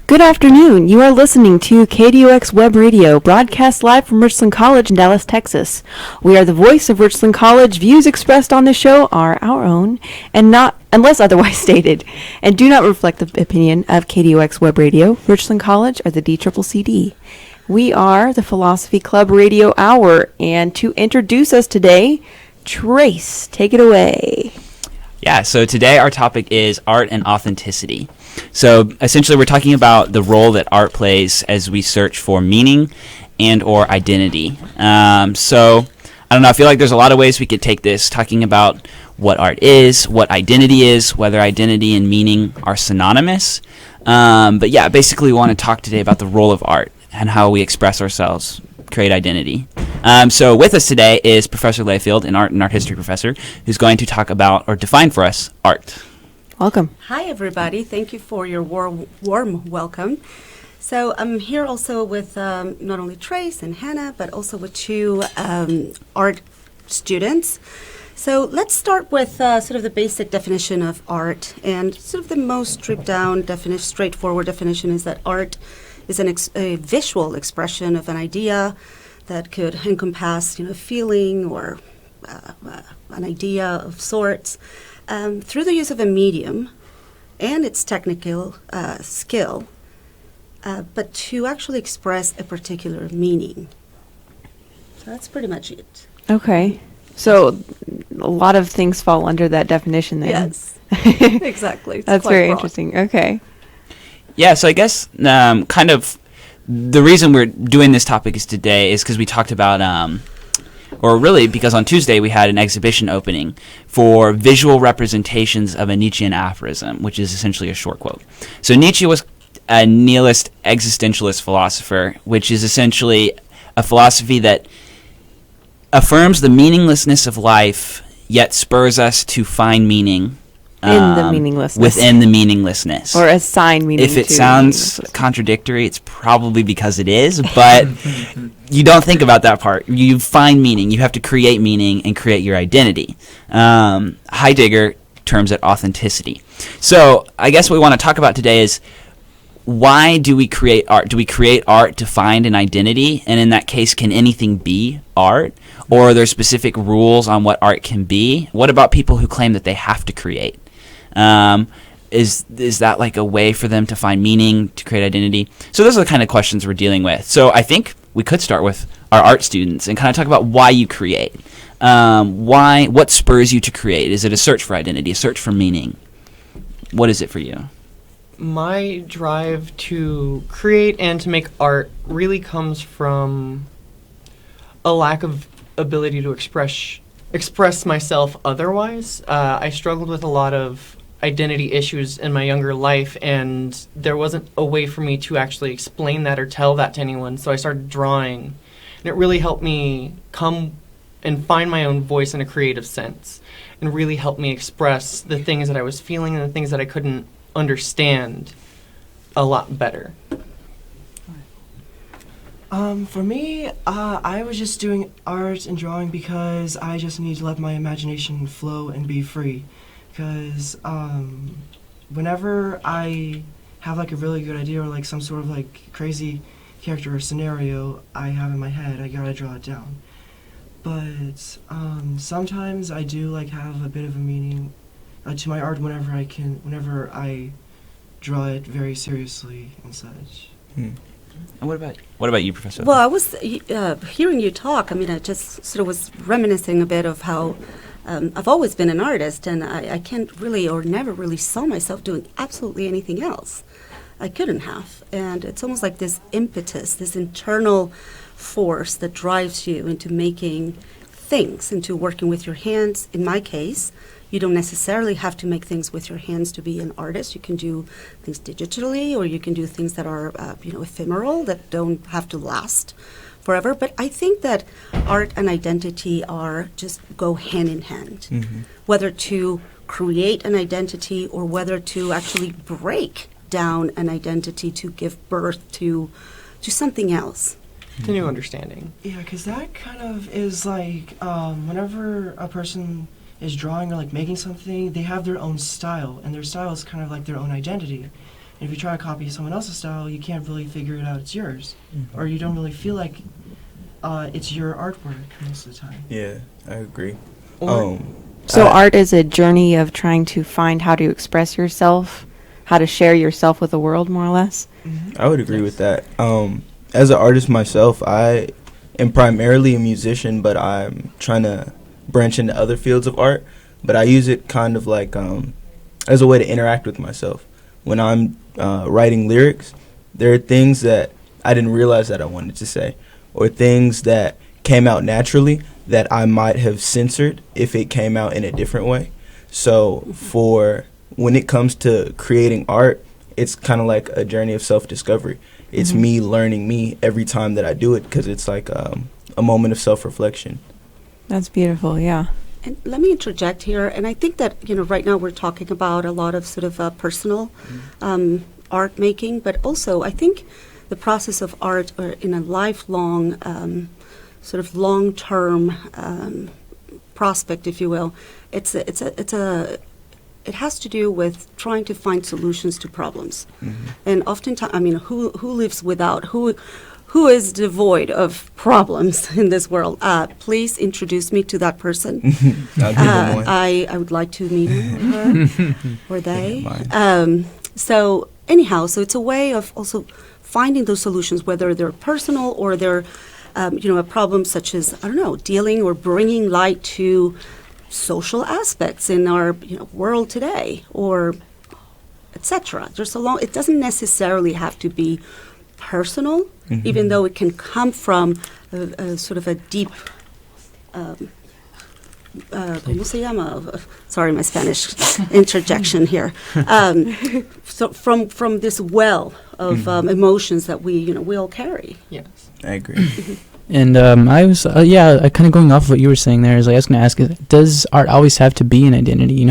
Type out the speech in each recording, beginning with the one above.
Good afternoon. You are listening to KDUX Web Radio, broadcast live from Richland College in Dallas, Texas. We are the voice of Richland College. Views expressed on the show are our own, and not unless otherwise stated, and do not reflect the opinion of KDUX Web Radio, Richland College, or the DCCCD. We are the Philosophy Club Radio Hour, and to introduce us today, Trace, take it away. Yeah, so today our topic is art and authenticity. So essentially we're talking about the role that art plays as we search for meaning and or identity. So I don't know, I feel like there's a lot of ways we could take this, talking about what art is, what identity is, whether identity and meaning are synonymous. But yeah, basically we want to talk today about the role of art and how we express ourselves, create identity. So with us today is Professor Layfield, an art and art history professor, who's going to talk about or define for us art. Welcome. Hi, everybody. Thank you for your warm welcome. So I'm here also with not only Trace and Hannah, but also with two art students. So let's start with sort of the basic definition of art. And sort of the most stripped down, straightforward definition is that art is a visual expression of an idea that could encompass, a feeling or an idea of sorts. Through the use of a medium and its technical skill, but to actually express a particular meaning. So that's pretty much it. Okay. So a lot of things fall under that definition then. Yes, exactly. It's That's quite very broad. interesting. Okay. Yeah, so I guess kind of the reason we're doing this topic is because we talked about or really because on Tuesday we had an exhibition opening for visual representations of a Nietzschean aphorism, which is essentially a short quote. So Nietzsche was a nihilist existentialist philosopher, which is essentially a philosophy that affirms the meaninglessness of life, yet spurs us to find meaning In the meaninglessness. within the meaninglessness. Or assign meaning If it to sounds meaninglessness. contradictory, it's probably because it is, but you don't think about that part. You find meaning. You have to create meaning and create your identity. Heidegger terms it authenticity. So I guess what we want to talk about today is, why do we create art? Do we create art to find an identity? And in that case, can anything be art? Or are there specific rules on what art can be? What about people who claim that they have to create? Is that like a way for them to find meaning, to create identity? So those are the kind of questions we're dealing with. So I think we could start with our art students and kind of talk about why you create. What spurs you to create? Is it a search for identity, a search for meaning? What is it for you? My drive to create and to make art really comes from a lack of ability to express myself otherwise. I struggled with a lot of identity issues in my younger life, and there wasn't a way for me to actually explain that or tell that to anyone, so I started drawing, and it really helped me come and find my own voice in a creative sense, and really helped me express the things that I was feeling and the things that I couldn't understand a lot better. For me, I was just doing art and drawing because I just need to let my imagination flow and be free. Because whenever I have like a really good idea or like some sort of like crazy character or scenario I have in my head, I gotta draw it down. But sometimes I do like have a bit of a meaning to my art whenever I draw it very seriously and such. And what about you, Professor? Well, I was hearing you talk. I mean, I just sort of was reminiscing a bit of how I've always been an artist, and I can't really or never really saw myself doing absolutely anything else. I couldn't have. And it's almost like this impetus, this internal force that drives you into making things, into working with your hands. In my case, you don't necessarily have to make things with your hands to be an artist. You can do things digitally, or you can do things that are, ephemeral, that don't have to last forever. But I think that art and identity just go hand in hand. Mm-hmm. Whether to create an identity or whether to actually break down an identity to give birth to something else. To new understanding. Yeah, because that kind of is like whenever a person is drawing or like making something, they have their own style, and their style is kind of like their own identity. If you try to copy someone else's style, you can't really figure it out it's yours. Or you don't really feel like it's your artwork most of the time. Yeah, I agree. Or- So art is a journey of trying to find how to express yourself, how to share yourself with the world, more or less. I would agree with that. As an artist myself, I am primarily a musician, but I'm trying to branch into other fields of art. But I use it kind of like as a way to interact with myself. When I'm writing lyrics, there are things that I didn't realize that I wanted to say, or things that came out naturally that I might have censored if it came out in a different way. So for when it comes to creating art, it's kind of like a journey of self-discovery. It's me learning me every time that I do it, because it's like a moment of self-reflection. That's beautiful, yeah. And let me interject here, and I think that, right now we're talking about a lot of sort of personal art making, but also I think the process of art in a lifelong, sort of long-term prospect, if you will, it has to do with trying to find solutions to problems. And oftentimes, who lives without, who is devoid of problems in this world? Please introduce me to that person. I'll give them one. I would like to meet her or they. Mine. So anyhow, so it's a way of also finding those solutions, whether they're personal or they're, a problem such as, I don't know, dealing or bringing light to social aspects in our world today, or etc. There's it doesn't necessarily have to be personal, even though it can come from a sort of a deep, ¿cómo se llama? Sorry, my Spanish interjection here. So from this well of emotions that we all carry. Yes. I agree. And I was, kind of going off of what you were saying there, is I was going to ask, does art always have to be an identity,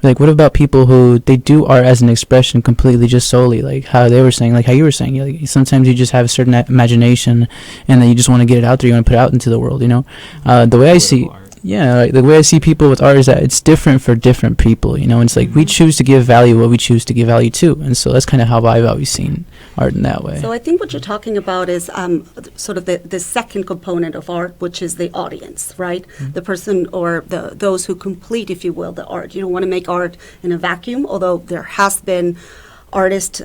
Like, what about people who, they do art as an expression completely, just solely, like how they were saying, like how you were saying, like, sometimes you just have a certain imagination, and then you just want to get it out there, you want to put it out into the world, The way I see... Yeah, like the way I see people with art is that it's different for different people, and it's like we choose to give value what we choose to give value to, and so that's kind of how I've always seen art in that way. So I think what you're talking about is sort of the second component of art, which is the audience, right? The person or those who complete, if you will, the art. You don't want to make art in a vacuum, although there has been artists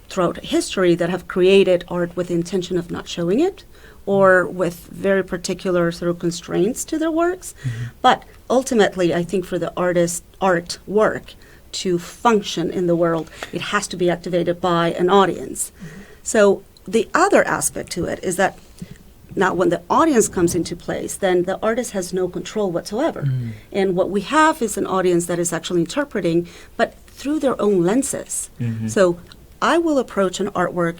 throughout history that have created art with the intention of not showing it, or with very particular sort of constraints to their works. But ultimately, I think for the artist artwork to function in the world, it has to be activated by an audience. So the other aspect to it is that now when the audience comes into place, then the artist has no control whatsoever. And what we have is an audience that is actually interpreting, but through their own lenses. So I will approach an artwork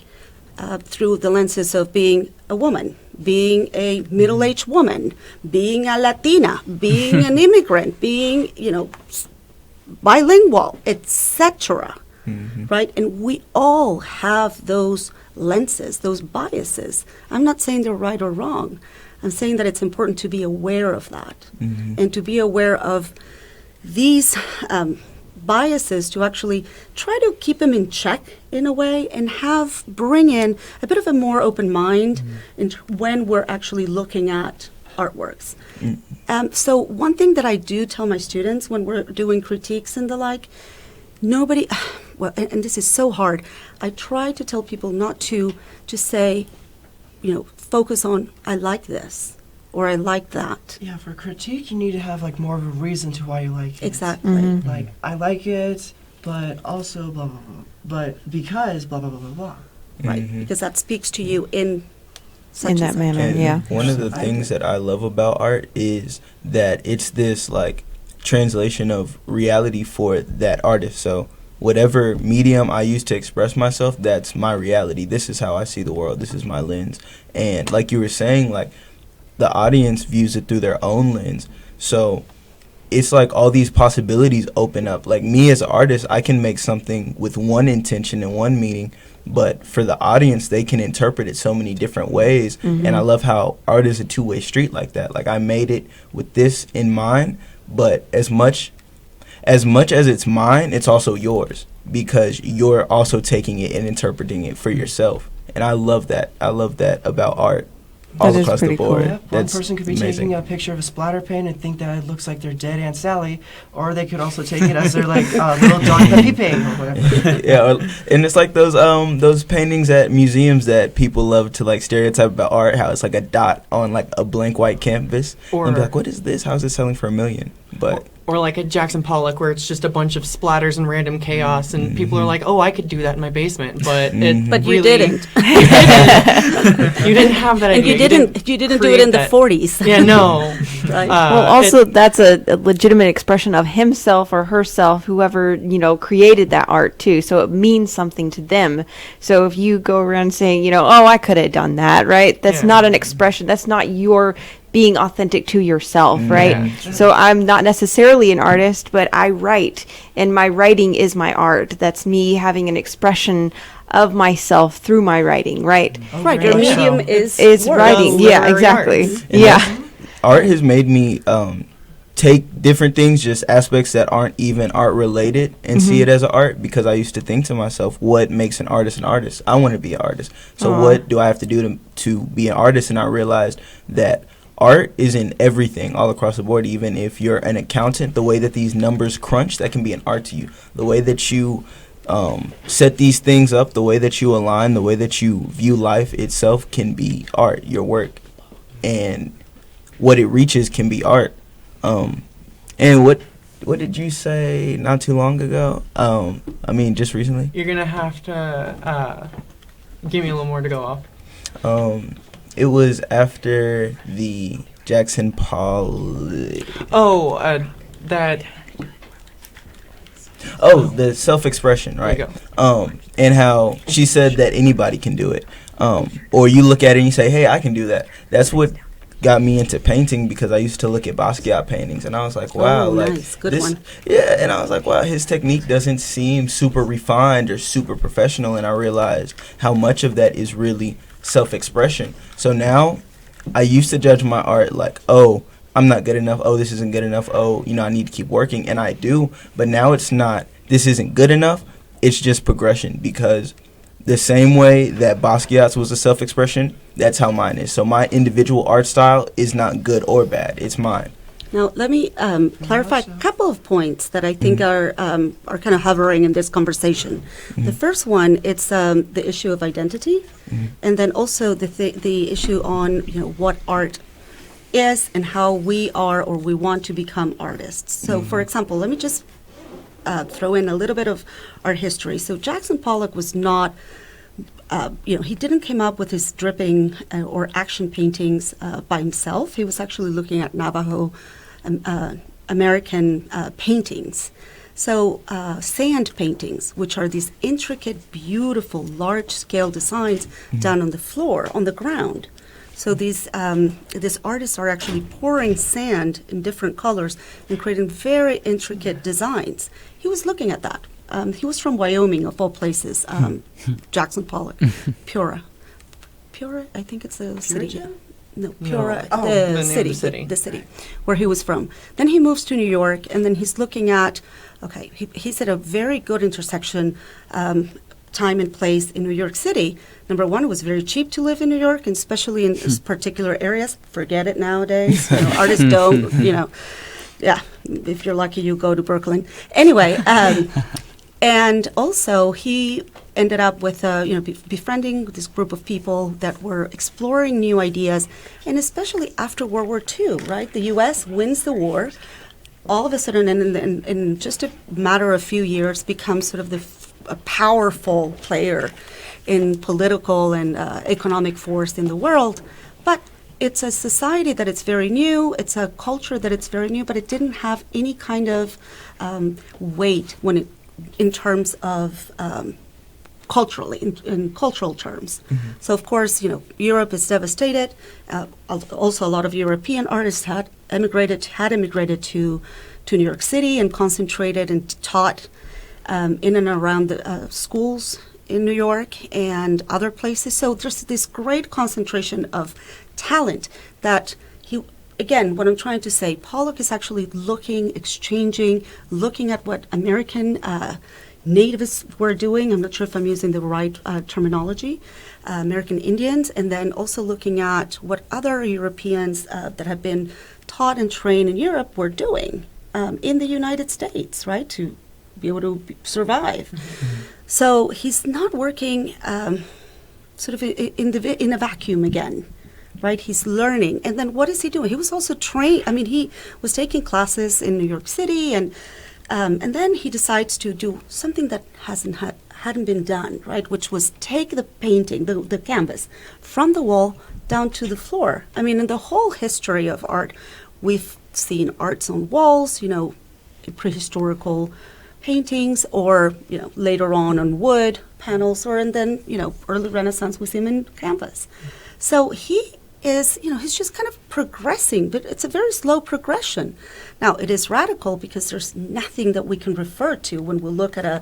through the lenses of being a woman, being a middle-aged woman, being a Latina, being an immigrant, being, bilingual, etc. Right? And we all have those lenses, those biases. I'm not saying they're right or wrong. I'm saying that it's important to be aware of that and to be aware of these biases, to actually try to keep them in check in a way and bring in a bit of a more open mind when we're actually looking at artworks. So one thing that I do tell my students when we're doing critiques and the like, and this is so hard, I try to tell people not to just say, focus on, I like this, or I like that. Yeah, for critique, you need to have more of a reason to why you like it. Exactly. Like, I like it, but also blah, blah, blah. But because blah, blah, blah, blah, blah. Right, because that speaks to you in such In and that such. manner, And yeah. one of the things that I love about art is that it's this translation of reality for that artist. So whatever medium I use to express myself, that's my reality. This is how I see the world. This is my lens. And like you were saying, the audience views it through their own lens. So it's all these possibilities open up. Me as an artist, I can make something with one intention and one meaning, but for the audience, they can interpret it so many different ways. And I love how art is a two-way street like that. I made it with this in mind, but as much as it's mine, it's also yours. because you're also taking it and interpreting it for yourself. And I love that. I love that about art all That is across the pretty cool. board. Yeah, one That's person could be amazing. taking a picture of a splatter paint and think that it looks like their dead Aunt Sally, or they could also take it as their like little Don Pepe paint or whatever. Yeah, and it's like those paintings at museums that people love to like stereotype about art, how it's like a dot on like a blank white canvas, Or- and be like, what is this? How's it selling for $1 million? But Or like a Jackson Pollock, where it's just a bunch of splatters and random chaos, and people are like, "Oh, I could do that in my basement," but it But you really- didn't. You didn't have that And idea. you didn't do it create in the that. 40s. Yeah, no. Right. Well, also, that's a legitimate expression of himself or herself, whoever, created that art, too. So it means something to them. So if you go around saying, oh, I could have done that, right? That's Yeah. not an expression. That's not your being authentic to yourself, right? Yeah. So I'm not necessarily an artist, but I write, and my writing is my art. That's me having an expression of myself through my writing, right? Right, very your much so. medium is It's words. writing. Yeah, literary exactly. arts. And Yeah. art has made me take different things, just aspects that aren't even art related, and see it as an art, because I used to think to myself, what makes an artist an artist? I want to be an artist. So what do I have to do to be an artist? And I realized that art is in everything all across the board. Even if you're an accountant, the way that these numbers crunch, that can be an art to you. The way that you set these things up, the way that you align, the way that you view life itself can be art, your work. And what it reaches can be art. And what did you say not too long ago? Just recently? You're gonna have to give me a little more to go off. It was after the Jackson Pollock. Oh, that. Oh, the self-expression, There right? you go. And how she said that anybody can do it. Or you look at it and you say, hey, I can do that. That's what got me into painting, because I used to look at Basquiat paintings and I was like, wow, nice. Good one. Yeah, and I was like, wow, his technique doesn't seem super refined or super professional, and I realized how much of that is really self-expression. So now I used to judge my art like, oh, I'm not good enough. Oh, this isn't good enough. Oh, I need to keep working, and I do. But now it's not, this isn't good enough. It's just progression, because the same way that Basquiat's was a self-expression, that's how mine is. So my individual art style is not good or bad. It's mine. Now, let me clarify a couple of points that I think are kind of hovering in this conversation. The first one, it's the issue of identity, and then also the issue on what art is and how we are or we want to become artists. So, for example, let me just throw in a little bit of art history. So Jackson Pollock was not, he didn't come up with his dripping or action paintings by himself. He was actually looking at Navajo American paintings. So sand paintings, which are these intricate, beautiful, large-scale designs down on the floor, on the ground. So these artists are actually pouring sand in different colors and creating very intricate designs. He was looking at that. He was from Wyoming, of all places. Jackson Pollock, Peoria, I think it's a city. No, Peoria, Oh, the name the of city, the city. the city where he was from. Then he moves to New York, and then he's looking at. Okay, he's at a very good intersection. Time and place in New York City. Number one, it was very cheap to live in New York, and especially in this particular areas. Forget it nowadays. Artists don't, yeah, if you're lucky, you go to Brooklyn. Anyway, and also he ended up with, befriending this group of people that were exploring new ideas, and especially after World War II, right? The U.S. wins the war. All of a sudden, in just a matter of a few years, becomes sort of a powerful player in political and economic force in the world. But it's a society that it's very new. It's a culture that it's very new, but it didn't have any kind of weight in terms of culturally, in cultural terms. So of course, Europe is devastated. Also, a lot of European artists had immigrated to New York City and concentrated and taught in and around the schools in New York and other places. So there's this great concentration of talent that again, what I'm trying to say, Pollock is actually looking at what American natives were doing. I'm not sure if I'm using the right terminology, American Indians, and then also looking at what other Europeans that have been taught and trained in Europe were doing in the United States, right, to be able to survive. So he's not working sort of in a vacuum again, right? He's learning. And then what is he doing? He was also trained. I mean, he was taking classes in New York City, and then he decides to do something that hadn't been done, right? Which was take the painting, the canvas, from the wall down to the floor. I mean, in the whole history of art, we've seen arts on walls, prehistorical paintings, or later on wood panels, or and then early Renaissance we see him in canvas. So he is he's just kind of progressing, but it's a very slow progression. Now it is radical because there's nothing that we can refer to when we look at a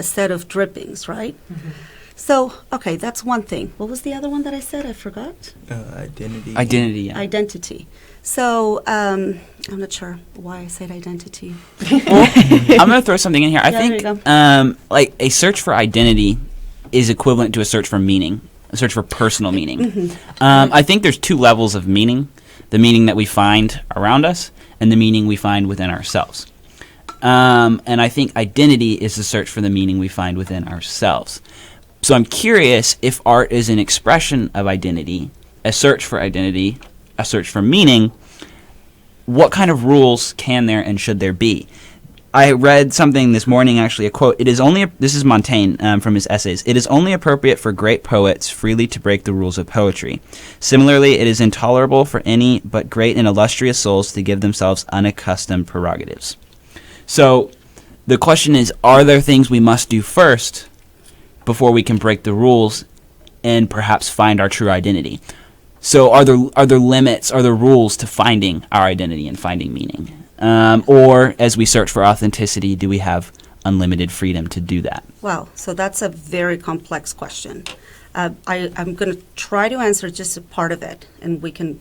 set of drippings, right? So okay, that's one thing. What was the other one that I said? I forgot. Identity. Yeah. Identity. So I'm not sure why I said identity. I'm going to throw something in here. I Yeah, think there you like a search for identity is equivalent to a search for meaning, a search for personal meaning. I think there's two levels of meaning: the meaning that we find around us and the meaning we find within ourselves. And I think identity is the search for the meaning we find within ourselves. So I'm curious if art is an expression of identity, a search for identity, a search for meaning. What kind of rules can there and should there be? I read something this morning, actually, a quote. This is Montaigne from his essays. It is only appropriate for great poets freely to break the rules of poetry. Similarly, it is intolerable for any but great and illustrious souls to give themselves unaccustomed prerogatives. So the question is, are there things we must do first before we can break the rules and perhaps find our true identity? So are there limits, are there rules to finding our identity and finding meaning? Or as we search for authenticity, do we have unlimited freedom to do that? Wow, so that's a very complex question. I'm going to try to answer just a part of it, and we can,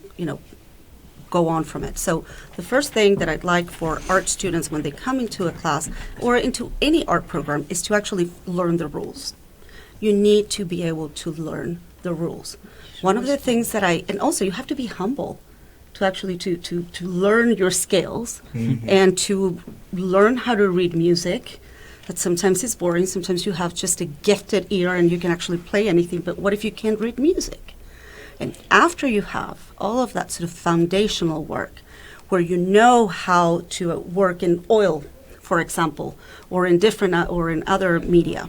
go on from it. So the first thing that I'd like for art students when they come into a class or into any art program is to actually learn the rules. You need to be able to learn the rules. One of the things that and also you have to be humble to actually to learn your scales and to learn how to read music. That sometimes is boring, sometimes you have just a gifted ear and you can actually play anything, but what if you can't read music? And after you have all of that sort of foundational work, where you know how to work in oil, for example, or in different or in other media,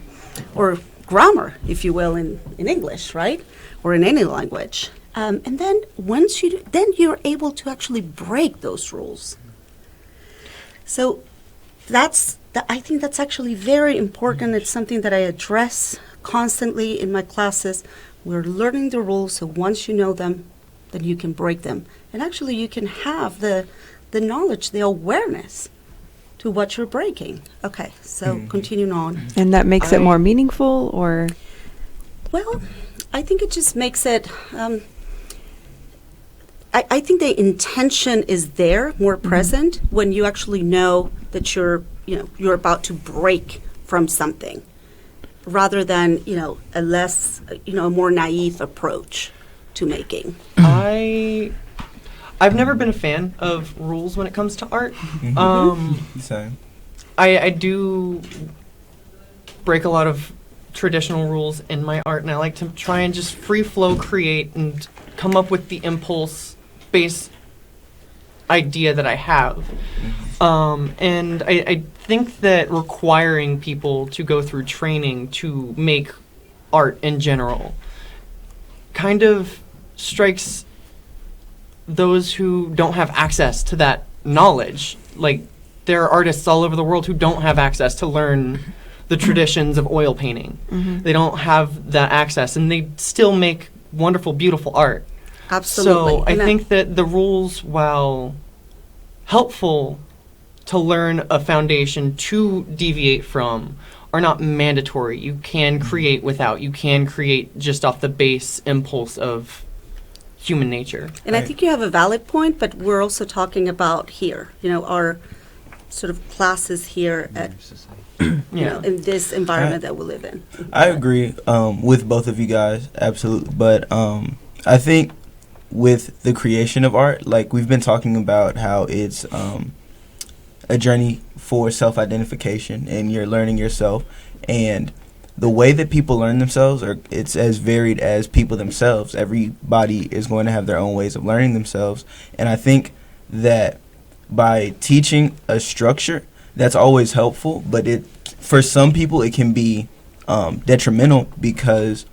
or grammar, if you will, in English, right? Or in any language. And then once then you're able to actually break those rules. So I think that's actually very important. It's something that I address constantly in my classes. We're learning the rules, so once you know them, then you can break them. And actually you can have the knowledge, the awareness to what you're breaking. Okay, so continuing on. And that makes it more meaningful, or? Well, I think it just makes it, I think the intention is there, more present, when you actually know that you're about to break from something, rather than, a less, a more naive approach to making. I've never been a fan of rules when it comes to art. Same. I do break a lot of traditional rules in my art, and I like to try and just free flow create and come up with the impulse-based idea that I have. And I think that requiring people to go through training to make art in general kind of strikes those who don't have access to that knowledge. Like, there are artists all over the world who don't have access to learn the traditions of oil painting. They don't have that access, and they still make wonderful, beautiful art. Absolutely. So I think that the rules, while helpful to learn a foundation to deviate from, are not mandatory. You can create without. You can create just off the base impulse of human nature. And I think you have a valid point, but we're also talking about here, our sort of classes here at in this environment that we live in. I agree with both of you guys, absolutely. But I think with the creation of art, like we've been talking about how it's a journey for self-identification and you're learning yourself. And the way that people learn themselves, it's as varied as people themselves. Everybody is going to have their own ways of learning themselves. And I think that by teaching a structure, that's always helpful. But for some people, it can be detrimental because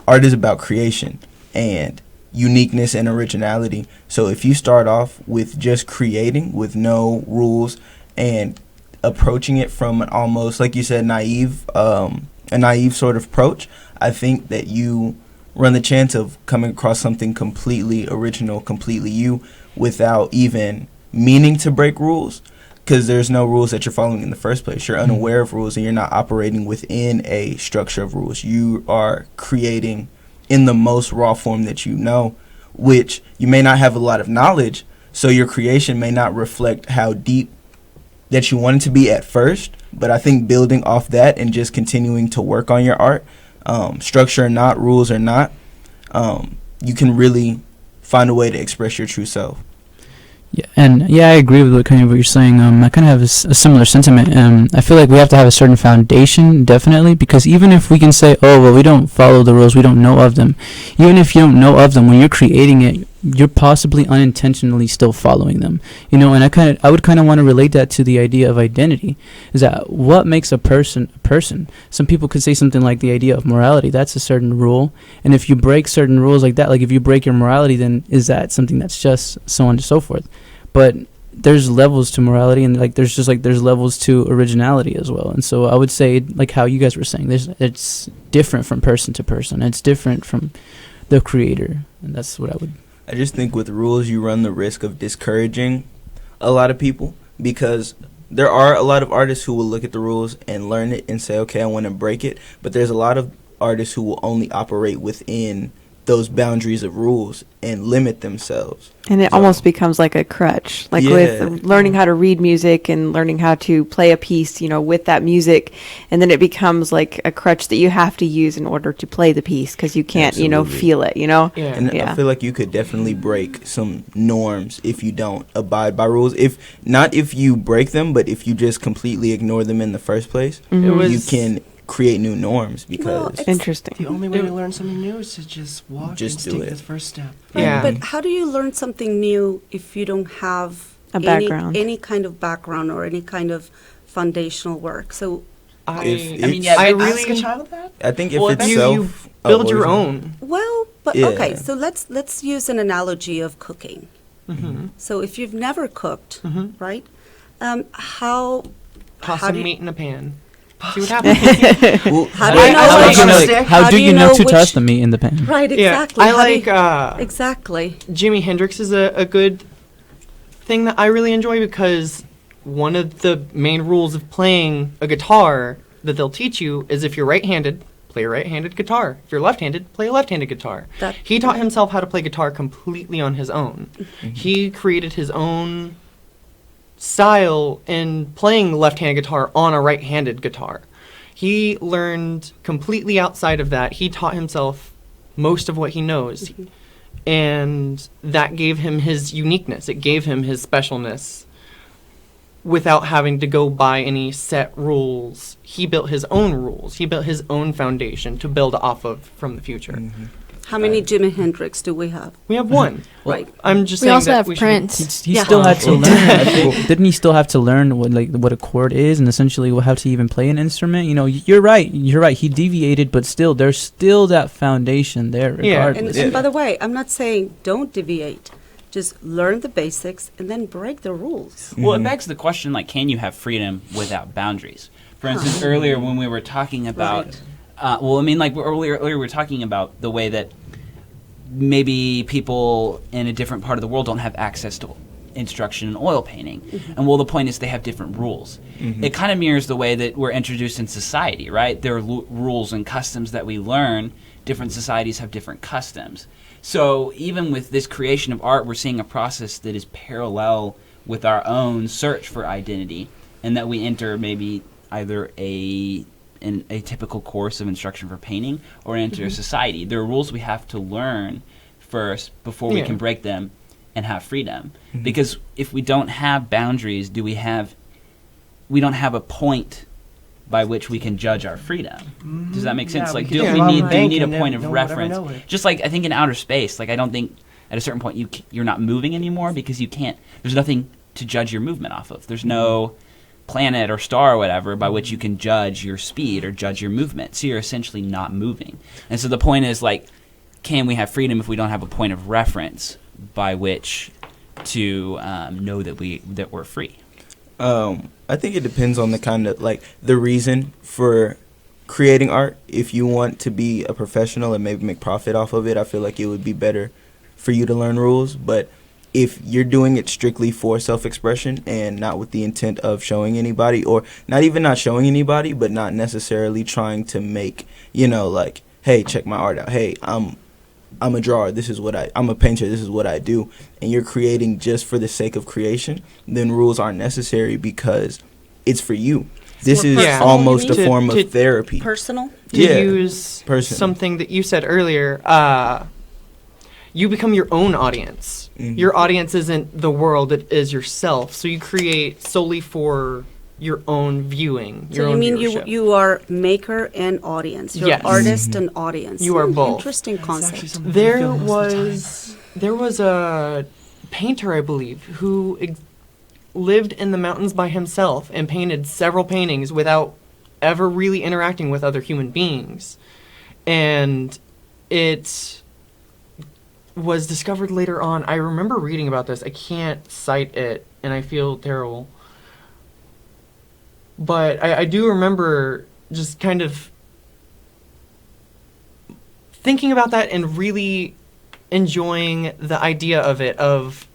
art is about creation and uniqueness and originality. So if you start off with just creating with no rules and approaching it from an almost, like you said, a naive sort of approach, I think that you run the chance of coming across something completely original, completely you, without even meaning to break rules, because there's no rules that you're following in the first place. You're unaware of rules and you're not operating within a structure of rules. You are creating in the most raw form that you know, which you may not have a lot of knowledge, so your creation may not reflect how deep that you want it to be at first. But I think building off that and just continuing to work on your art, structure or not, rules or not, you can really find a way to express your true self. Yeah, and I agree with what you're saying. I kind of have a similar sentiment. I feel like we have to have a certain foundation, definitely, because even if we can say, oh, well, we don't follow the rules, we don't know of them, even if you don't know of them, when you're creating it, you're possibly unintentionally still following them, and I would kind of want to relate that to the idea of identity. Is that what makes a person a person? Some people could say something like the idea of morality, that's a certain rule, and if you break certain rules like that, like if you break your morality, then is that something that's just so on and so forth? But there's levels to morality, and there's levels to originality as well. And so I would say, like how you guys were saying, it's different from person to person. It's different from the creator, and that's what I would. I just think with rules, you run the risk of discouraging a lot of people, because there are a lot of artists who will look at the rules and learn it and say, okay, I want to break it. But there's a lot of artists who will only operate within those boundaries of rules and limit themselves. And it almost becomes like a crutch, with learning how to read music and learning how to play a piece, with that music. And then it becomes like a crutch that you have to use in order to play the piece, because you can't, feel it, Yeah. And I feel like you could definitely break some norms if you don't abide by rules. If you break them, but if you just completely ignore them in the first place, you can create new norms, because interesting. The only way to learn something new is to just walk and take the first step. Right, but how do you learn something new if you don't have background, any kind of background or any kind of foundational work? So I really ask a child that. I think if you build your own. Well, but okay, so let's use an analogy of cooking. Mm-hmm. So if you've never cooked, right? How toss how some do you, meat in a pan. See what happens. How do you know to toss the meat in the pan? Right, exactly. Yeah, exactly. Jimi Hendrix is a good thing that I really enjoy, because one of the main rules of playing a guitar that they'll teach you is if you're right-handed, play a right-handed guitar. If you're left-handed, play a left-handed guitar. He taught himself how to play guitar completely on his own. Mm-hmm. He created his own style in playing left-handed guitar on a right-handed guitar. He learned completely outside of that. He taught himself most of what he knows. Mm-hmm. And that gave him his uniqueness. It gave him his specialness without having to go by any set rules. He built his own rules. He built his own foundation to build off of from the future. Mm-hmm. How many Jimi Hendrix do we have? We have one. Right. I'm just we saying also that have we Prince. He still had to learn. Didn't he still have to learn what a chord is, and essentially how to even play an instrument? You're right. He deviated, but still, there's still that foundation there. Regardless. And by the way, I'm not saying don't deviate. Just learn the basics and then break the rules. Well, it begs the question, can you have freedom without boundaries? For instance, earlier when we were talking about, earlier we were talking about the way that maybe people in a different part of the world don't have access to instruction in oil painting. Mm-hmm. And the point is they have different rules. Mm-hmm. It kind of mirrors the way that we're introduced in society, right? There are rules and customs that we learn. Different societies have different customs. So even with this creation of art, we're seeing a process that is parallel with our own search for identity, and that we enter maybe either a typical course of instruction for painting or enter a society. There are rules we have to learn first before we can break them and have freedom. Because if we don't have boundaries, we don't have a point by which we can judge our freedom. Does that make sense? Yeah, like, we do could we rob need a bank a and point then of no one would ever reference? know it. Just like I think in outer space, like I don't think at a certain point you're not moving anymore because you can't. There's nothing to judge your movement off of. There's no planet or star or whatever by which you can judge your speed or judge your movement. So you're essentially not moving. And so the point is, like, can we have freedom if we don't have a point of reference by which to know that we're free? I think it depends on the kind of, like, the reason for creating art. If you want to be a professional and maybe make profit off of it, I feel like it would be better for you to learn rules. But if you're doing it strictly for self-expression and not with the intent of showing anybody, or not showing anybody, but not necessarily trying to make, like, hey, check my art out. Hey, I'm a drawer. I'm a painter. This is what I do. And you're creating just for the sake of creation, then rules aren't necessary because it's for you. This is almost a form of therapy. Personal? To use something that you said earlier, you become your own audience. Your audience isn't the world, it is yourself. So you create solely for your own viewing. So you mean you are maker and audience. You're artist and audience. You are both. Interesting concept. There was a painter, I believe, who lived in the mountains by himself and painted several paintings without ever really interacting with other human beings. And it was discovered later on. I remember reading about this. I can't cite it, and I feel terrible. But I do remember just kind of thinking about that and really enjoying the idea of it.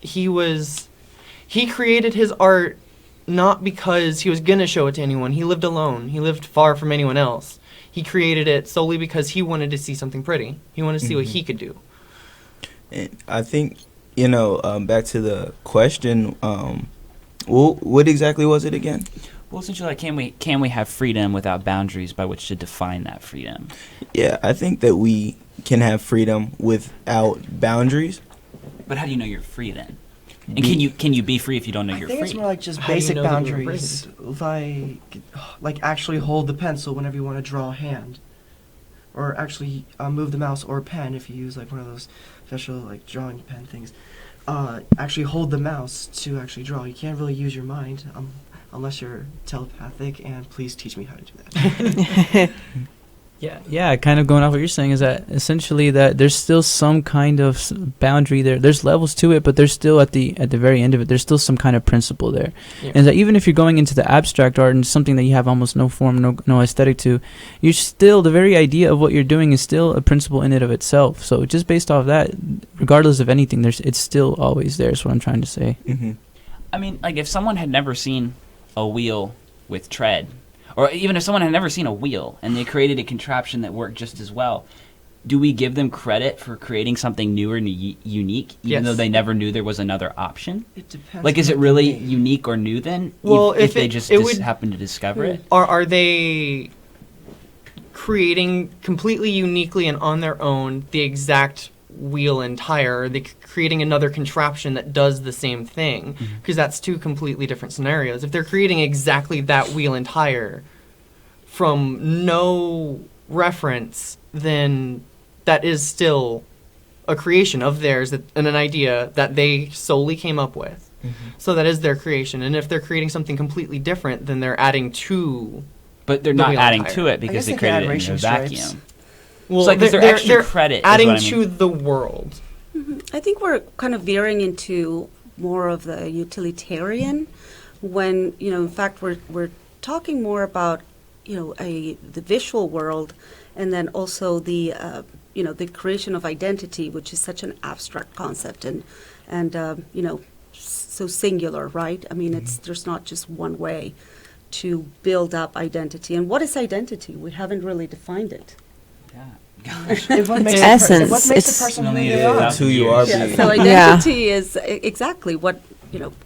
He created his art not because he was going to show it to anyone. He lived alone. He lived far from anyone else. He created it solely because he wanted to see something pretty. He wanted to see what he could do. And I think, back to the question, what exactly was it again? Well, essentially, like, can we have freedom without boundaries by which to define that freedom? Yeah, I think that we can have freedom without boundaries. But how do you know you're free then? And can you be free if you don't know you're free? I think it's more like just How do you basic know that you're boundaries, like actually hold the pencil whenever you want to draw a hand, or actually move the mouse or pen if you use like one of those special like drawing pen things. Actually hold the mouse to actually draw. You can't really use your mind unless you're telepathic, and please teach me how to do that. Yeah, kind of going off what you're saying is that essentially that there's still some kind of boundary there. There's levels to it, but there's still at the very end of it, there's still some kind of principle there. Yeah. And that even if you're going into the abstract art and something that you have almost no form, no aesthetic to, you're still, the very idea of what you're doing is still a principle in it of itself. So just based off that, regardless of anything, it's still always there, is what I'm trying to say. Mm-hmm. I mean, like, if someone had never seen a wheel with tread, or even if someone had never seen a wheel and they created a contraption that worked just as well, do we give them credit for creating something new or unique, even though they never knew there was another option? It depends. Like, is it really unique or new then? Well, if they just happen to discover it? Are they creating completely uniquely and on their own the exact wheel and tire? Are they creating another contraption that does the same thing? Because that's two completely different scenarios. If they're creating exactly that wheel and tire from no reference, then that is still a creation of theirs and an idea that they solely came up with. So that is their creation. And if they're creating something completely different, then they're adding to. But they're not adding to it because they created it in a vacuum. Well, so, like, they're credit adding to the world. I think we're kind of veering into more of the utilitarian when, in fact, we're talking more about, the visual world, and then also the, the creation of identity, which is such an abstract concept and so singular, right? I mean, there's not just one way to build up identity. And what is identity? We haven't really defined it. What makes essence. What makes a person who they are? That's who you are. So identity is exactly what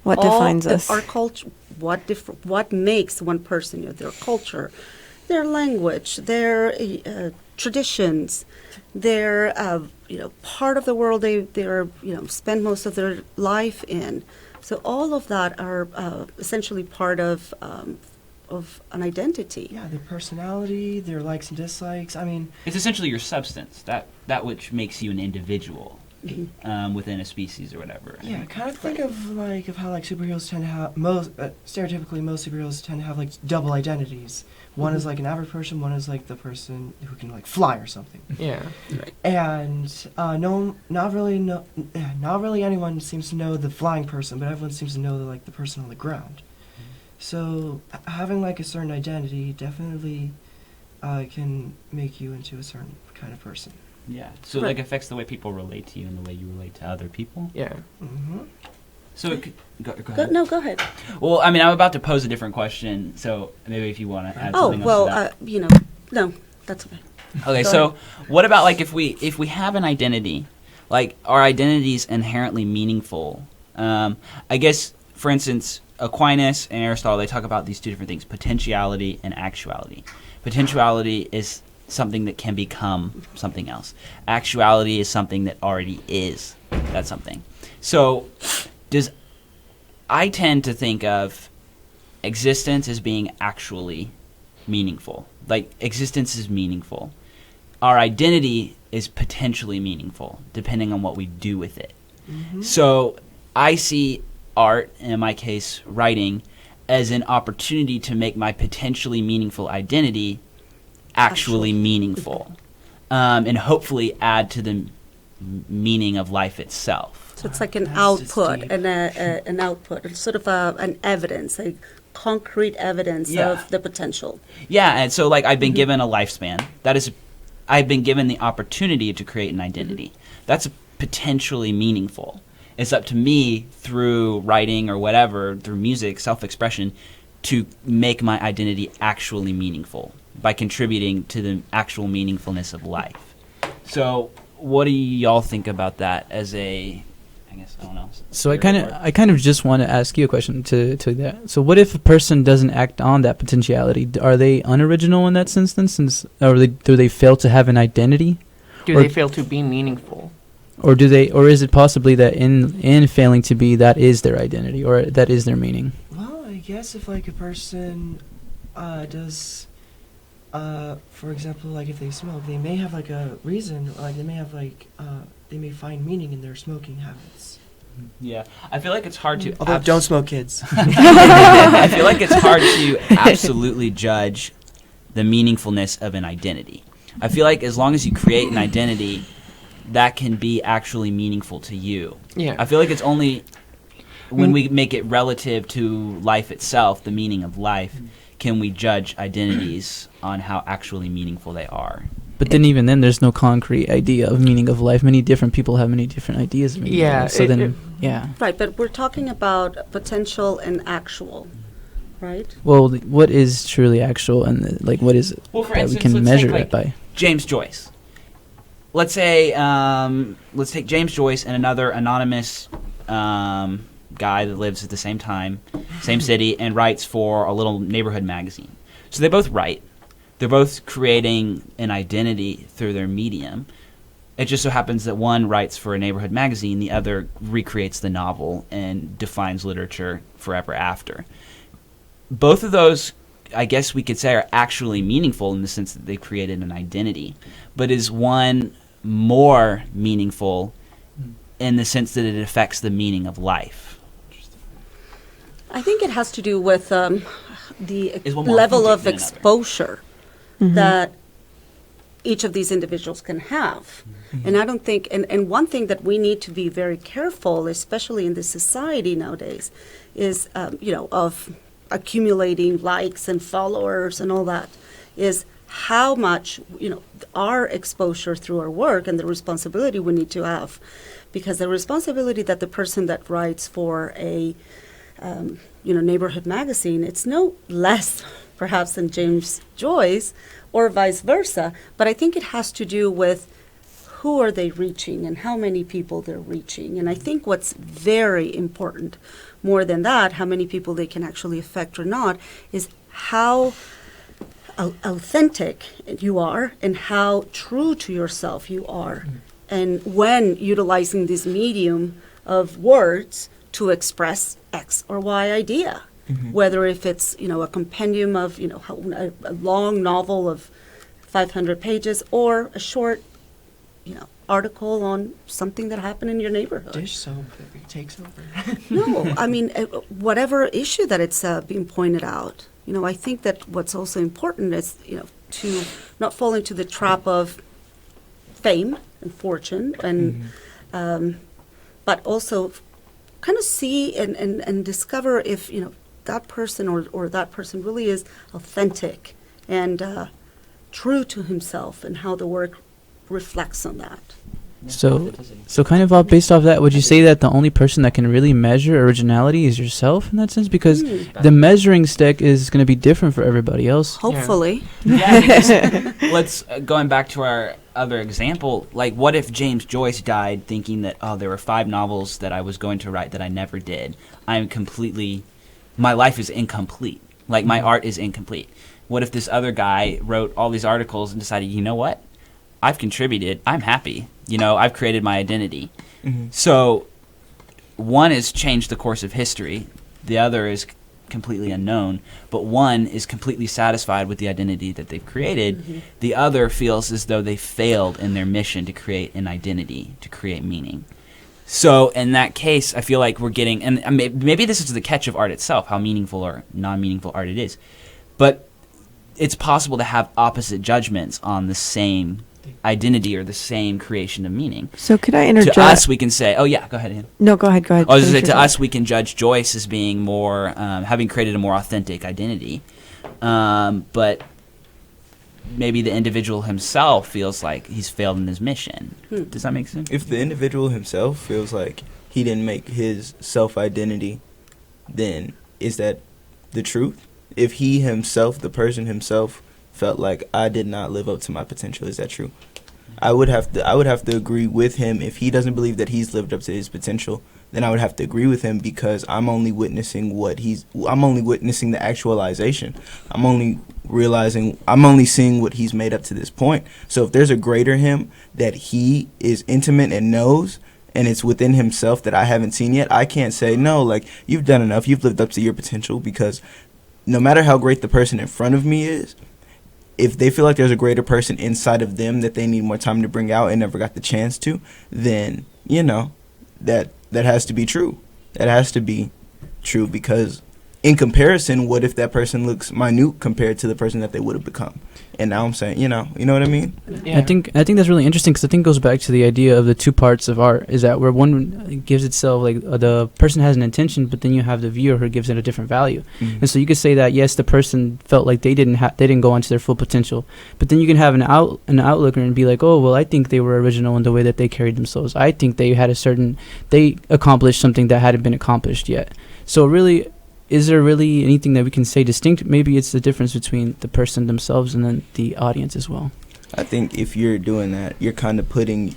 What all defines us. our culture, what makes one person, their culture, their language, their traditions, their part of the world they're spend most of their life in. So all of that are essentially part of an identity. Yeah, their personality, their likes and dislikes. I mean, It's essentially your substance, that which makes you an individual within a species or whatever. yeah, kind of think of how like superheroes tend to have stereotypically most superheroes tend to have like double identities. One is like an average person, one is like the person who can like fly or something. Yeah. And not really anyone seems to know the flying person, but everyone seems to know the person on the ground. So having like a certain identity definitely can make you into a certain kind of person. Yeah. So Right. like affects the way people relate to you and the way you relate to other people. Yeah. Mm-hmm. So it could, go ahead. Go ahead. Well, I mean, I'm about to pose a different question, so maybe if you want to add Oh, something well, else to that. no, that's okay. Okay, Go so what about like if we have an identity, like our identity is inherently meaningful? I guess, for instance, Aquinas and Aristotle, they talk about these two different things: potentiality and actuality. Potentiality is something that can become something else. Actuality is something that already is that something. So, I tend to think of existence as being actually meaningful. Like, existence is meaningful. Our identity is potentially meaningful, depending on what we do with it. Mm-hmm. So I see art, and in my case, writing, as an opportunity to make my potentially meaningful identity actually meaningful, and hopefully add to the meaning of life itself. So it's like an That's just output, deep. an output, it's sort of an evidence, a concrete evidence Yeah. of the potential. Yeah, and so like I've been given a lifespan. I've been given the opportunity to create an identity. That's potentially meaningful. It's up to me through writing or whatever, through music, self-expression, to make my identity actually meaningful by contributing to the actual meaningfulness of life. So, what do y'all think about that as a? I guess I don't know. So I kind of just want to ask you a question to that. So what if a person doesn't act on that potentiality? Are they unoriginal in that instance, or do they fail to have an identity, Do Or- they fail to be meaningful? or is it possibly that in failing to be, that is their identity, or that is their meaning? Well, I guess if like a person does, for example, like if they smoke, they may have like a reason, like they may have like they may find meaning in their smoking habits. Yeah, I feel like it's hard to. Although don't smoke, kids. I feel like it's hard to absolutely judge the meaningfulness of an identity. I feel like as long as you create an identity, that can be actually meaningful to you. Yeah. I feel like it's only when we make it relative to life itself, the meaning of life, can we judge identities on how actually meaningful they are. But then even then, there's no concrete idea of meaning of life. Many different people have many different ideas of meaning of Yeah, life. So yeah. Right, but we're talking about potential and actual, right? Well, what is truly actual, and what is it Well, for that instance, we can let's measure take, it by? James Joyce. Let's say, let's take James Joyce and another anonymous guy that lives at the same time, same city, and writes for a little neighborhood magazine. So they both write. They're both creating an identity through their medium. It just so happens that one writes for a neighborhood magazine, the other recreates the novel and defines literature forever after. Both of those, I guess we could say, are actually meaningful in the sense that they created an identity. But is one more meaningful in the sense that it affects the meaning of life? I think it has to do with the Is one more level authentic of than another. exposure that each of these individuals can have. And I don't think, and one thing that we need to be very careful, especially in this society nowadays, is, of accumulating likes and followers and all that, is how much, our exposure through our work and the responsibility we need to have. Because the responsibility that the person that writes for a neighborhood magazine, it's no less perhaps than James Joyce or vice versa, but I think it has to do with who are they reaching and how many people they're reaching. And I think what's very important, more than that, how many people they can actually affect or not, is how authentic you are and how true to yourself you are. And when utilizing this medium of words to express X or Y idea, whether if it's, a compendium of, a long novel of 500 pages or a short, article on something that happened in your neighborhood. Dish soap that takes over. No, I mean, whatever issue that it's being pointed out. I think that what's also important is, to not fall into the trap of fame and fortune, and but also kind of see and discover if, that person or that person really is authentic and true to himself and how the work reflects on that. So kind of all based off that, would you say that the only person that can really measure originality is yourself in that sense? Because the measuring stick is going to be different for everybody else. Hopefully. Yeah, because let's going back to our other example, like what if James Joyce died thinking that, there were 5 novels that I was going to write that I never did. My life is incomplete. Like my art is incomplete. What if this other guy wrote all these articles and decided, you know what? I've contributed. I'm happy. I've created my identity. So one has changed the course of history. The other is completely unknown. But one is completely satisfied with the identity that they've created. The other feels as though they failed in their mission to create an identity, to create meaning. So in that case, I feel like we're getting, and maybe this is the catch of art itself, how meaningful or non-meaningful art it is. But it's possible to have opposite judgments on the same identity or the same creation of meaning. So could I interject? To us, we can say, go ahead, Ian. No, go ahead. I was going to say, Finish to your us, we can judge Joyce as being more, having created a more authentic identity. But maybe the individual himself feels like he's failed in his mission. Does that make sense? If the individual himself feels like he didn't make his self-identity, then is that the truth? If he himself, the person himself, felt like I did not live up to my potential, is that true? I would have to agree with him. If he doesn't believe that he's lived up to his potential, then I would have to agree with him, because I'm only witnessing the actualization. I'm only seeing what he's made up to this point. So if there's a greater him that he is intimate and knows, and it's within himself that I haven't seen yet, I can't say, no, like, you've done enough, you've lived up to your potential, because no matter how great the person in front of me is, if they feel like there's a greater person inside of them that they need more time to bring out and never got the chance to, then, that has to be true. That has to be true, because in comparison, what if that person looks minute compared to the person that they would have become? And now I'm saying, you know what I mean? Yeah. I think that's really interesting, because I think it goes back to the idea of the two parts of art, is that where one gives itself, like, the person has an intention, but then you have the viewer who gives it a different value. And so you could say that, yes, the person felt like they didn't go onto their full potential, but then you can have an outlooker and be like, oh, well, I think they were original in the way that they carried themselves. I think they accomplished something that hadn't been accomplished yet. So really, is there really anything that we can say distinct? Maybe it's the difference between the person themselves and then the audience as well. I think if you're doing that, you're kind of putting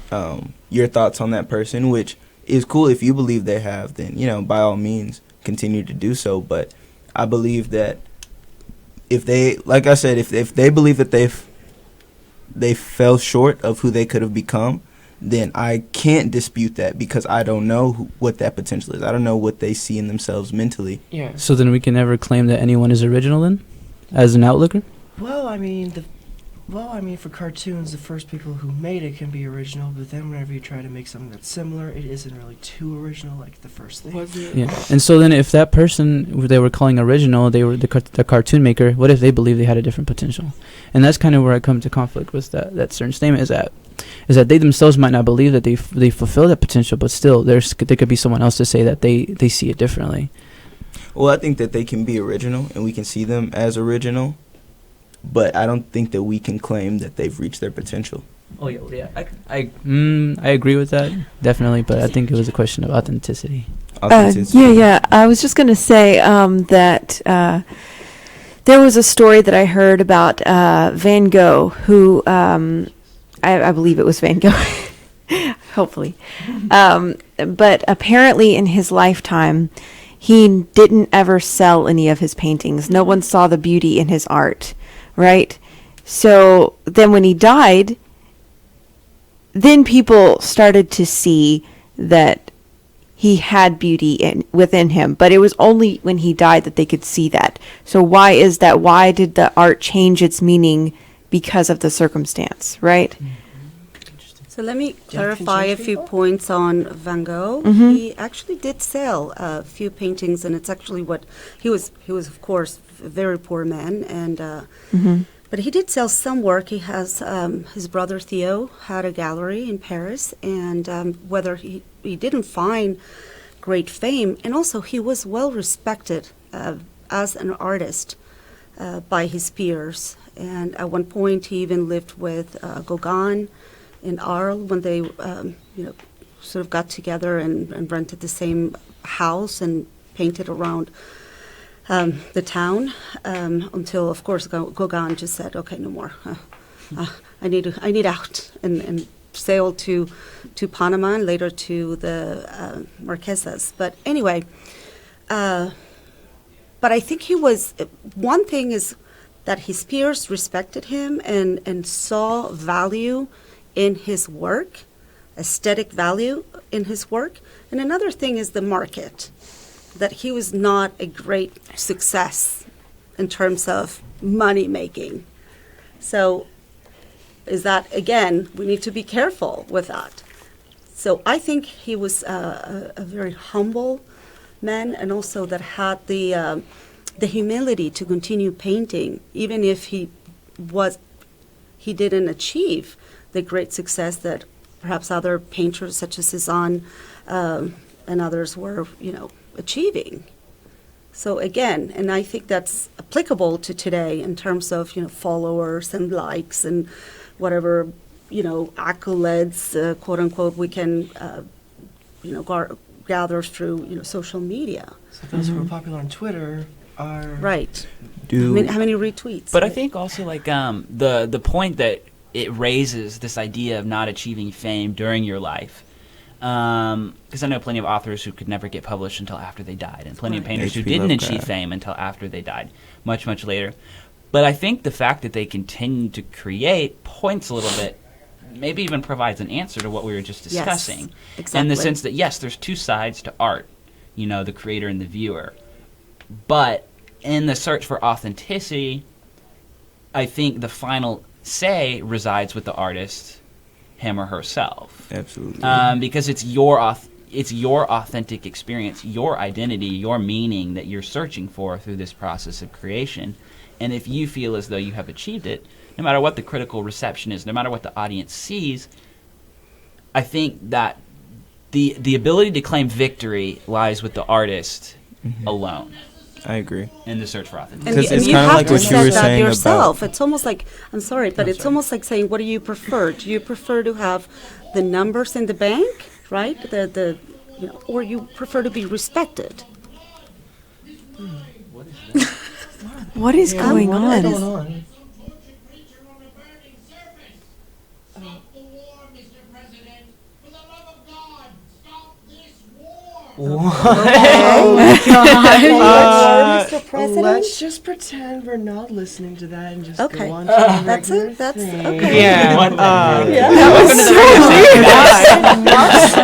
your thoughts on that person, which is cool. If you believe they have, then, by all means, continue to do so. But I believe that if they, like I said, if they believe that they fell short of who they could have become, then I can't dispute that, because I don't know what that potential is. I don't know what they see in themselves mentally. Yeah. So then we can never claim that anyone is original then, as an outlooker? Well, I mean, for cartoons, the first people who made it can be original, but then whenever you try to make something that's similar, it isn't really too original like the first thing. Yeah. And so then if that person who they were calling original, they were the cartoon maker, what if they believe they had a different potential? And that's kind of where I come to conflict with that certain statement, is that they themselves might not believe that they fulfill that potential, but still there could be someone else to say that they see it differently. Well, I think that they can be original, and we can see them as original, but I don't think that we can claim that they've reached their potential. Oh yeah. I agree with that, definitely, but I think it was a question of authenticity. Yeah. I was just going to say that there was a story that I heard about Van Gogh, who I believe it was Van Gogh. Hopefully. But apparently in his lifetime, he didn't ever sell any of his paintings. No one saw the beauty in his art, right? So then when he died, then people started to see that he had beauty within him, but it was only when he died that they could see that. So why is that? Why did the art change its meaning because of the circumstance, right? So let me can clarify a change few people? points on Van Gogh. Mhm. He actually did sell a few paintings, and it's actually what he was of course a very poor man, and but he did sell some work. He has his brother Theo had a gallery in Paris, and whether he didn't find great fame, and also he was well respected as an artist by his peers. And at one point, he even lived with Gauguin in Arles when they, sort of got together and rented the same house and painted around the town until, of course, Gauguin just said, "Okay, no more. I need out," and sailed to Panama and later to the Marquesas. But anyway, but I think he was. One thing is that his peers respected him and saw value in his work, aesthetic value in his work. And another thing is the market, that he was not a great success in terms of money making. So is that, again, we need to be careful with that. So I think he was a very humble man, and also that had the humility to continue painting, even if he didn't achieve the great success that perhaps other painters such as Cézanne and others were, achieving. So again, and I think that's applicable to today in terms of, followers and likes and whatever, accolades, quote unquote, we can, gather through, social media. So those who are popular on Twitter are Right. Do How many retweets? But I think also the point that it raises this idea of not achieving fame during your life, because I know plenty of authors who could never get published until after they died, and plenty of painters who H.P. didn't Lovecraft. achieve fame until after they died, much later. But I think the fact that they continue to create points a little bit, maybe even provides an answer to what we were just Yes, discussing, exactly. in the sense that yes, there's two sides to art, the creator and the viewer, but in the search for authenticity, I think the final say resides with the artist, him or herself. absolutely. Because it's your authentic experience, your identity, your meaning that you're searching for through this process of creation. And if you feel as though you have achieved it, no matter what the critical reception is, no matter what the audience sees, I think that the ability to claim victory lies with the artist alone I agree. in the search for authenticity. And, Because you, and it's you kinda have like to what you say were that saying yourself. about- It's almost like, I'm sorry, but it's almost like saying, what do you prefer? Do you prefer to have the numbers in the bank, right? Or you prefer to be respected? What is going What on? is going on? Mr. President? Let's just pretend we're not listening to that and just Okay. go on to the That's regular it? That's thing. okay. Yeah.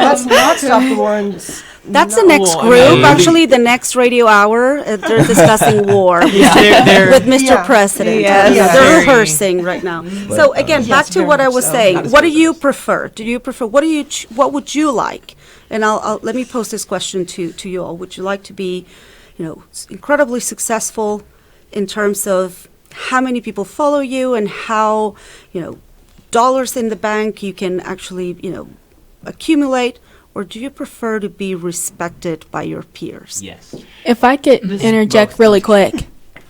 Let's not stop the ones. That's the No. next Well, I group. mean- Actually, the next radio hour, they're discussing war They're- with Mr. Yeah. President. Yes. Yeah, Yes. they're Very- rehearsing right now. So again, Yes, back to very what I much was so. saying. What do you prefer? Do you prefer? What do you? What would you like? And I'll let me pose this question to you all. Would you like to be, incredibly successful in terms of how many people follow you and how, dollars in the bank you can actually, accumulate? Or do you prefer to be respected by your peers? Yes. If I could This is interject both. really quick,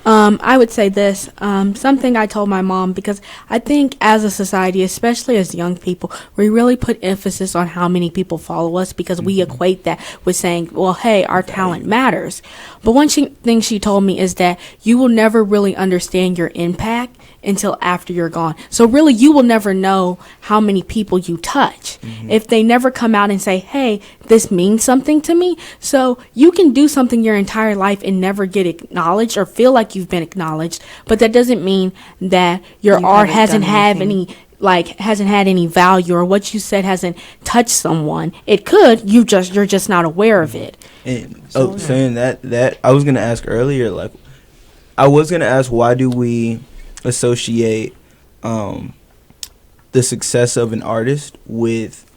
I would say this. Something I told my mom, because I think as a society, especially as young people, we really put emphasis on how many people follow us because we equate that with saying, well, hey, our talent matters. But one thing she told me is that you will never really understand your impact until after you're gone. So really, you will never know how many people you touch if they never come out and say, hey, this means something to me. So you can do something your entire life and never get acknowledged or feel like you've been acknowledged, but that doesn't mean that your You art haven't hasn't done had anything. hasn't had any value, or what you said hasn't touched someone. It could, you're just not aware of it. And saying that I was gonna ask earlier, like I was gonna ask, why do we associate the success of an artist with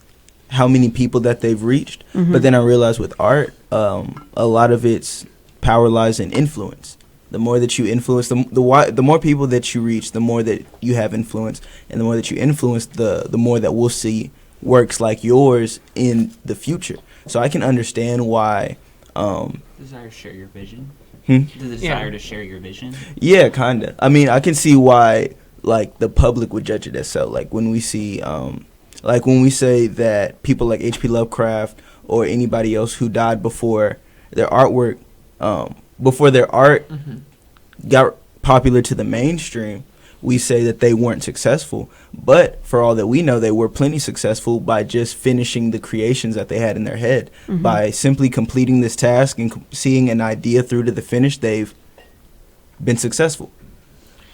how many people that they've reached? But then I realized with art, a lot of its power lies in influence. The more that you influence, the more people that you reach, the more that you have influence, and the more that you influence, the more that we'll see works like yours in the future. So I can understand why. Desire to share your vision. Hmm? The desire to share your vision. Yeah, kinda. I mean, I can see why, like, the public would judge it as so. Like when we see, like when we say that people like H.P. Lovecraft or anybody else who died before their artwork, before their art got popular to the mainstream, we say that they weren't successful. But for all that we know, they were plenty successful by just finishing the creations that they had in their head. By simply completing this task and seeing an idea through to the finish, they've been successful.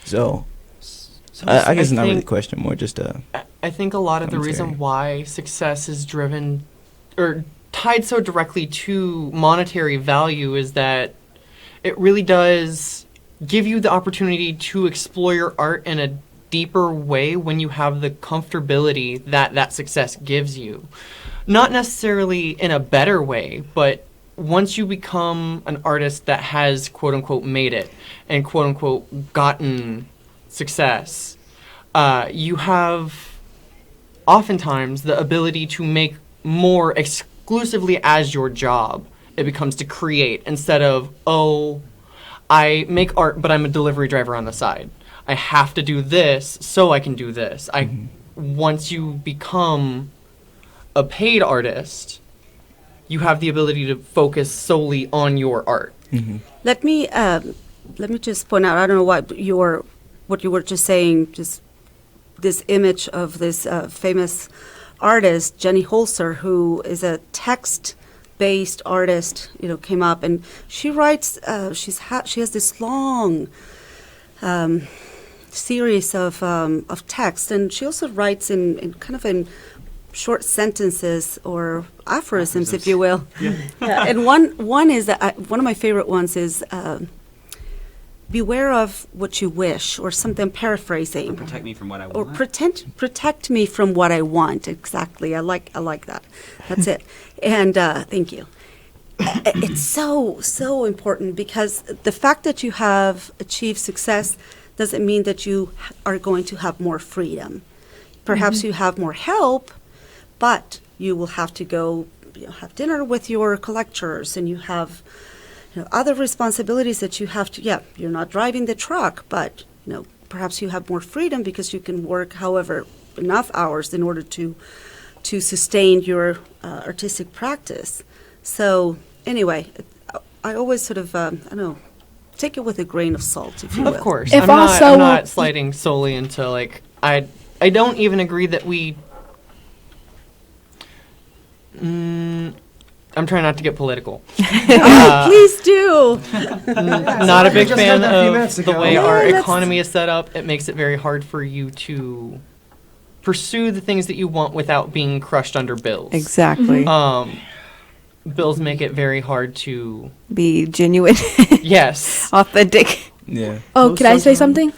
So I guess it's not really a question, more just I think a lot of the reason commentary. why success is driven or tied so directly to monetary value is that it really does give you the opportunity to explore your art in a deeper way when you have the comfortability that that success gives you. Not necessarily in a better way, but once you become an artist that has quote unquote made it and quote unquote gotten success, you have oftentimes the ability to make more exclusively as your job. It becomes to create instead of, oh, I make art, but I'm a delivery driver on the side. I have to do this so I can do this. Once you become a paid artist, you have the ability to focus solely on your art. Let me just point out. I don't know what you were just saying. Just this image of this famous artist, Jenny Holzer, who is a text-based artist. Came up and she writes. She has this long series of text, and she also writes in kind of in short sentences or aphorisms, if you will. Yeah. And one is that one of my favorite ones is beware of what you wish, or something, paraphrasing. Or protect me from what I want. Or protect me from what I want. Exactly. I like that. That's it. And thank you. It's so important, because the fact that you have achieved success doesn't mean that you are going to have more freedom. Perhaps you have more help, but you will have to go have dinner with your collectors, and you have other responsibilities that you have to. Yeah, you're not driving the truck, but perhaps you have more freedom because you can work however enough hours in order to sustain your artistic practice. So anyway, I always sort of I don't know, take it with a grain of salt, if you will. Of course, If I'm also- not sliding solely into like I don't even agree that we. I'm trying not to get political. Please do. Not a big just fan heard that a few of minutes the ago. way Yeah, our let's- economy is set up. It makes it very hard for you to pursue the things that you want without being crushed under bills. Exactly. Bills make it very hard to. Be genuine, Yes. authentic. Yeah. Oh, could I say something?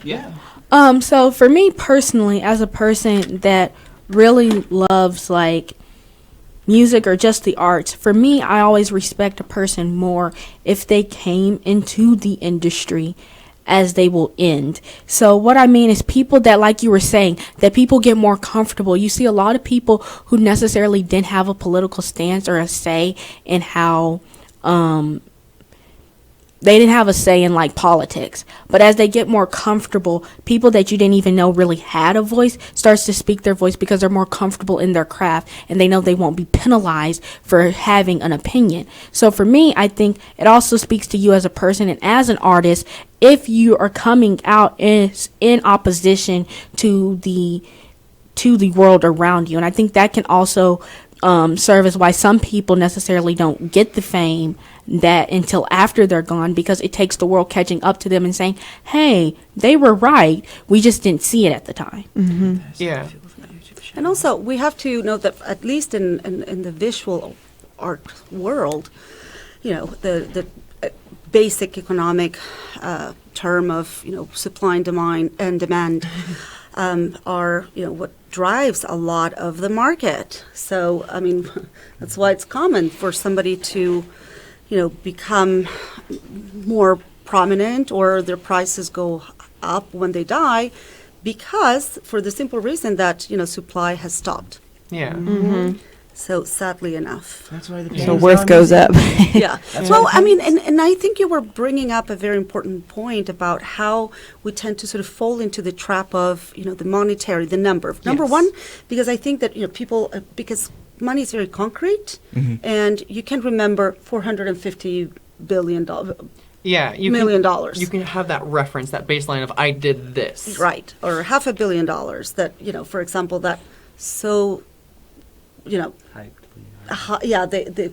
Yeah. So for me personally, as a person that really loves like music or just the arts, for me, I always respect a person more if they came into the industry as they will end. So what I mean is people that, like you were saying, that people get more comfortable. You see a lot of people who necessarily didn't have a political stance or a say in how they didn't have a say in like politics. But as they get more comfortable, people that you didn't even know really had a voice starts to speak their voice because they're more comfortable in their craft and they know they won't be penalized for having an opinion. So for me, I think it also speaks to you as a person and as an artist if you are coming out in opposition to the world around you. And I think that can also serve as why some people necessarily don't get the fame that until after they're gone, because it takes the world catching up to them and saying, hey, they were right, we just didn't see it at the time. Mm-hmm. Yeah. And also, we have to know that at least in the visual art world, the basic economic term of supply and demand are what drives a lot of the market. So I mean, that's why it's common for somebody to become more prominent or their prices go up when they die, because for the simple reason that supply has stopped. Yeah. Mm-hmm. So sadly enough. That's why the So worth goes up. Yeah. Well, I mean, and I think you were bringing up a very important point about how we tend to sort of fall into the trap of, the monetary, the number. Number Yes. one, because I think that, people, because money is very concrete, and you can remember $450 billion. Yeah. $1 million. You can have that reference, that baseline of I did this. Right. Or $500 million that, for example, that so, the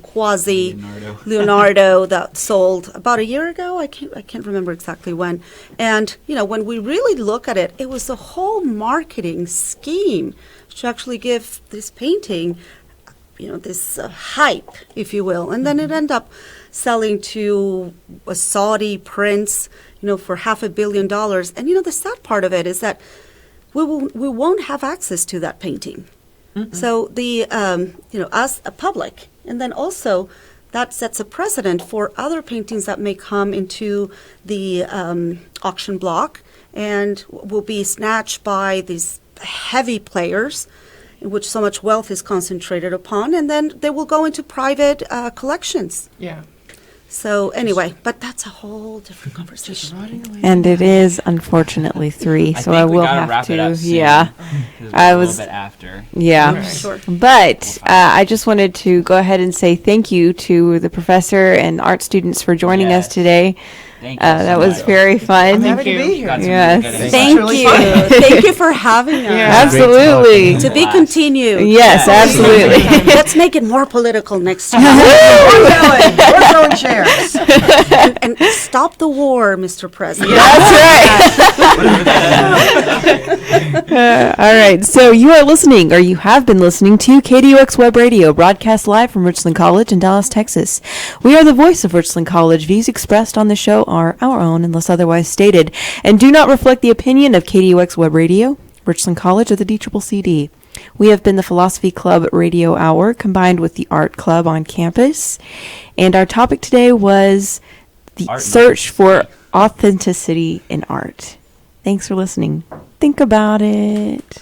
quasi Leonardo that sold about a year ago. I can't remember exactly when. And when we really look at it, it was a whole marketing scheme to actually give this painting, this hype, if you will. And then it ended up selling to a Saudi prince, for $500 million. And the sad part of it is that we won't have access to that painting. Mm-hmm. So the as a public, and then also that sets a precedent for other paintings that may come into the auction block and will be snatched by these heavy players, in which so much wealth is concentrated upon, and then they will go into private collections. Yeah. So anyway, but that's a whole different conversation. And it is unfortunately 3, so I will have wrap to. it up soon, Yeah, 'cause I we're was. a little bit after. Yeah, Okay. Sure. but I just wanted to go ahead and say thank you to the professor and art students for joining us Yes. today. Thank you so That was much. very I'm fun. happy to you. be here. Got some Yes. really good Thank Really you. fun. Thank you for having us. Yeah. Absolutely. To be Blast. continued. Yes, absolutely. Let's make it more political next time. We're going. We're throwing chairs. And stop the war, Mr. President. That's right. All right. So you are listening, or you have been listening to KDUX Web Radio, broadcast live from Richland College in Dallas, Texas. We are the voice of Richland College. Views expressed on the show are our own unless otherwise stated, and do not reflect the opinion of KDUX Web Radio, Richland College, or the DCCD. We have been the Philosophy Club Radio Hour combined with the Art Club on campus. And our topic today was the Art and search for authenticity in art. Thanks for listening. Think about it.